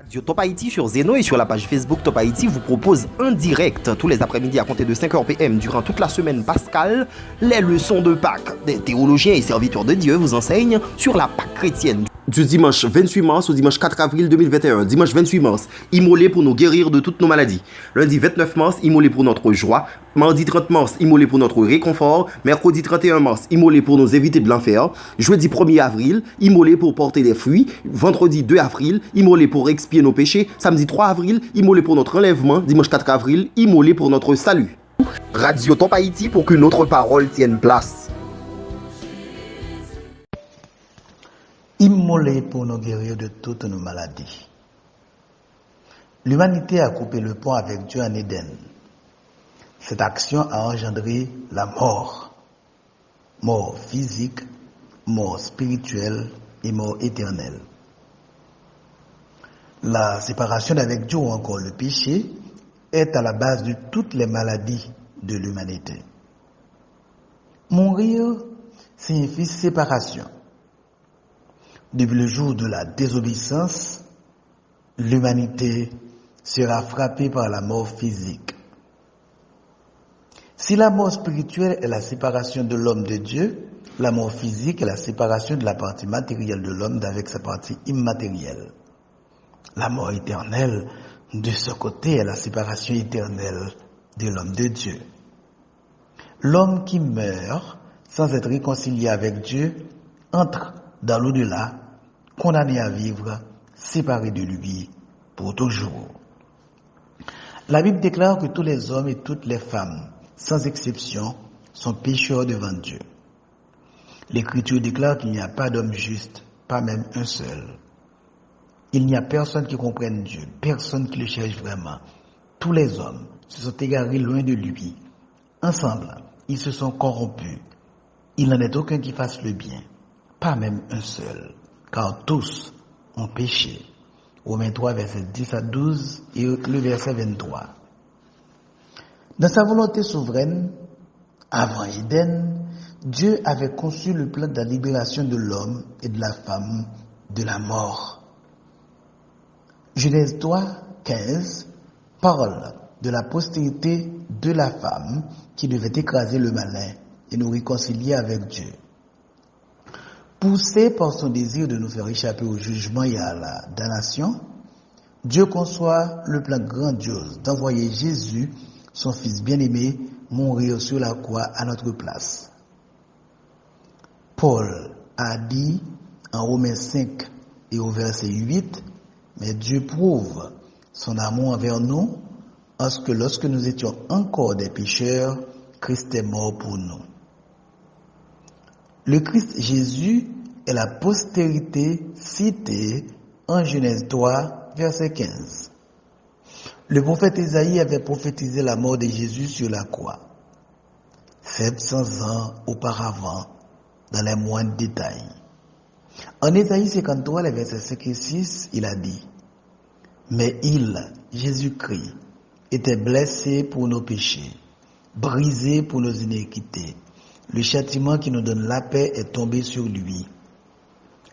Radio Top Haïti sur Zeno et sur la page Facebook Top Haïti vous propose en direct tous les après-midi à compter de 5h PM durant toute la semaine pascale les leçons de Pâques. Des théologiens et serviteurs de Dieu vous enseignent sur la Pâque chrétienne. Du dimanche 28 mars au dimanche 4 avril 2021. Dimanche 28 mars, immolé pour nous guérir de toutes nos maladies. Lundi 29 mars, immolé pour notre joie. Mardi 30 mars, immolé pour notre réconfort. Mercredi 31 mars, immolé pour nous éviter de l'enfer. Jeudi 1er avril, immolé pour porter des fruits. Vendredi 2 avril, immolé pour expier nos péchés. Samedi 3 avril, immolé pour notre enlèvement. Dimanche 4 avril, immolé pour notre salut. Radio Top Haïti pour qu'une autre parole tienne place. Immolé pour nous guérir de toutes nos maladies. L'humanité a coupé le pont avec Dieu en Éden. Cette action a engendré la mort. Mort physique, mort spirituelle et mort éternelle. La séparation d'avec Dieu ou encore le péché est à la base de toutes les maladies de l'humanité. Mourir signifie séparation. Depuis le jour de la désobéissance, l'humanité sera frappée par la mort physique. Si la mort spirituelle est la séparation de l'homme de Dieu, la mort physique est la séparation de la partie matérielle de l'homme avec sa partie immatérielle. La mort éternelle, de ce côté, est la séparation éternelle de l'homme de Dieu. L'homme qui meurt sans être réconcilié avec Dieu entre dans l'au-delà, condamné à vivre, séparé de lui pour toujours. La Bible déclare que tous les hommes et toutes les femmes, sans exception, sont pécheurs devant Dieu. L'Écriture déclare qu'il n'y a pas d'homme juste, pas même un seul. Il n'y a personne qui comprenne Dieu, personne qui le cherche vraiment. Tous les hommes se sont égarés loin de lui. Ensemble, ils se sont corrompus. Il n'en est aucun qui fasse le bien. Pas même un seul, car tous ont péché. Romains 3, verset 10 à 12 et le verset 23. Dans sa volonté souveraine, avant Éden, Dieu avait conçu le plan de la libération de l'homme et de la femme de la mort. Genèse 3, 15 parle de la postérité de la femme qui devait écraser le malin et nous réconcilier avec Dieu. Poussé par son désir de nous faire échapper au jugement et à la damnation, Dieu conçoit le plan grandiose d'envoyer Jésus, son Fils bien-aimé, mourir sur la croix à notre place. Paul a dit en Romains 5 et au verset 8, « Mais Dieu prouve son amour envers nous, parce que lorsque nous étions encore des pécheurs, Christ est mort pour nous. » Le Christ Jésus est la postérité citée en Genèse 3, verset 15. Le prophète Isaïe avait prophétisé la mort de Jésus sur la croix, 700 ans auparavant, dans les moindres détails. En Isaïe 53, les versets 5 et 6, il a dit, « Mais il, Jésus-Christ, était blessé pour nos péchés, brisé pour nos iniquités. Le châtiment qui nous donne la paix est tombé sur lui.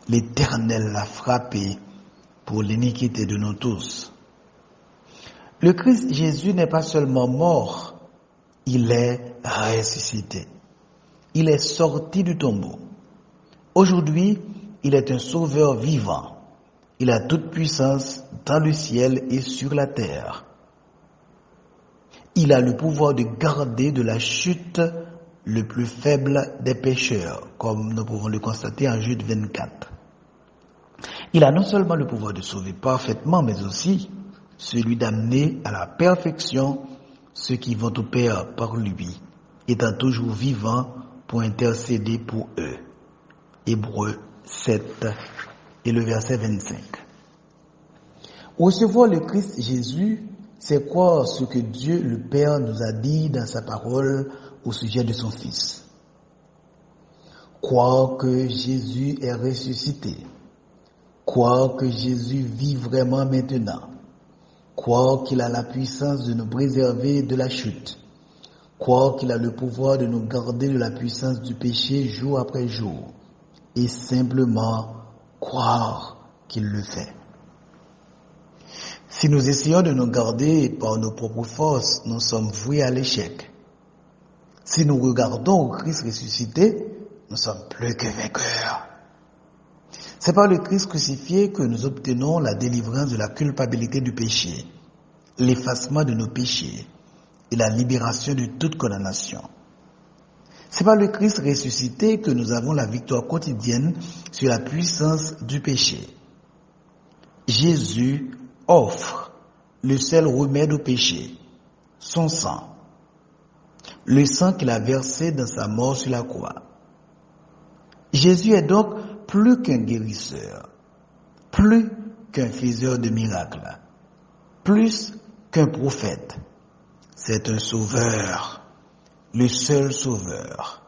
L'Éternel l'a frappé pour l'iniquité de nous tous. » Le Christ Jésus n'est pas seulement mort, il est ressuscité. Il est sorti du tombeau. Aujourd'hui, il est un sauveur vivant. Il a toute puissance dans le ciel et sur la terre. Il a le pouvoir de garder de la chute le plus faible des pécheurs, comme nous pouvons le constater en Jude 24. Il a non seulement le pouvoir de sauver parfaitement, mais aussi celui d'amener à la perfection ceux qui vont au Père par lui, étant toujours vivant pour intercéder pour eux. Hébreux 7 et le verset 25. Recevoir le Christ Jésus, c'est croire ce que Dieu le Père nous a dit dans sa parole au sujet de son Fils. Croire que Jésus est ressuscité. Croire que Jésus vit vraiment maintenant. Croire qu'il a la puissance de nous préserver de la chute. Croire qu'il a le pouvoir de nous garder de la puissance du péché jour après jour. Et simplement croire qu'il le fait. Si nous essayons de nous garder par nos propres forces, nous sommes voués à l'échec. Si nous regardons au Christ ressuscité, nous sommes plus que vainqueurs. C'est par le Christ crucifié que nous obtenons la délivrance de la culpabilité du péché, l'effacement de nos péchés et la libération de toute condamnation. C'est par le Christ ressuscité que nous avons la victoire quotidienne sur la puissance du péché. Jésus offre le seul remède au péché, son sang. Le sang qu'il a versé dans sa mort sur la croix. Jésus est donc plus qu'un guérisseur, plus qu'un faiseur de miracles, plus qu'un prophète. C'est un sauveur, le seul sauveur.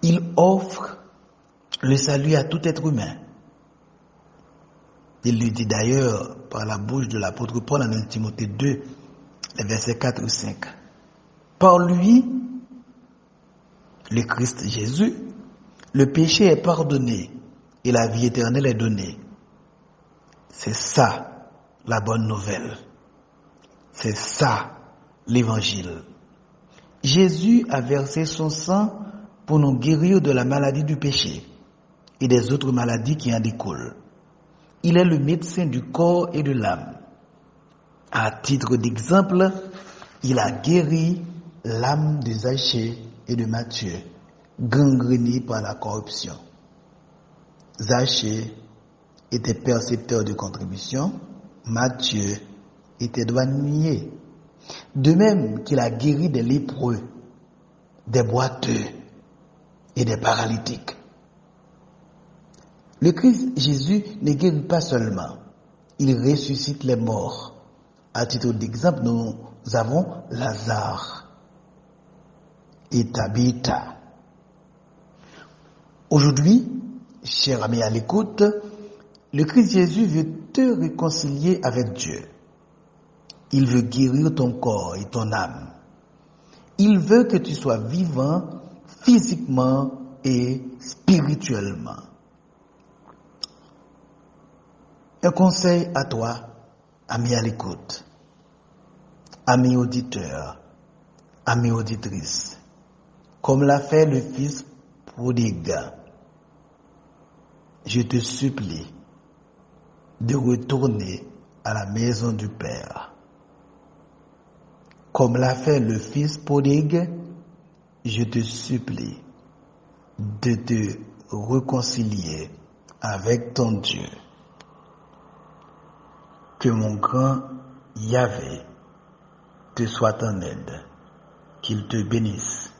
Il offre le salut à tout être humain. Il le dit d'ailleurs par la bouche de l'apôtre Paul en 1 Timothée 2, les versets 4 ou 5. Par lui, le Christ Jésus, le péché est pardonné et la vie éternelle est donnée. C'est ça la bonne nouvelle. C'est ça l'évangile. Jésus a versé son sang pour nous guérir de la maladie du péché et des autres maladies qui en découlent. Il est le médecin du corps et de l'âme. À titre d'exemple, il a guéri l'âme de Zachée et de Matthieu, gangrénée par la corruption. Zachée était percepteur de contribution, Matthieu était douanier. De même qu'il a guéri des lépreux, des boiteux et des paralytiques. Le Christ Jésus ne guérit pas seulement, il ressuscite les morts. À titre d'exemple, nous avons Lazare et Tabitha. Aujourd'hui, cher ami à l'écoute, le Christ Jésus veut te réconcilier avec Dieu. Il veut guérir ton corps et ton âme. Il veut que tu sois vivant physiquement et spirituellement. Un conseil à toi, ami à l'écoute, ami auditeur, ami auditrice, comme l'a fait le fils prodigue, je te supplie de retourner à la maison du Père. Comme l'a fait le fils prodigue, je te supplie de te réconcilier avec ton Dieu. Que mon grand Yahvé te soit en aide, qu'il te bénisse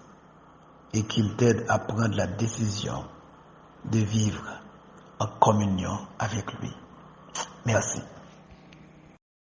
et qu'il t'aide à prendre la décision de vivre en communion avec lui. Merci.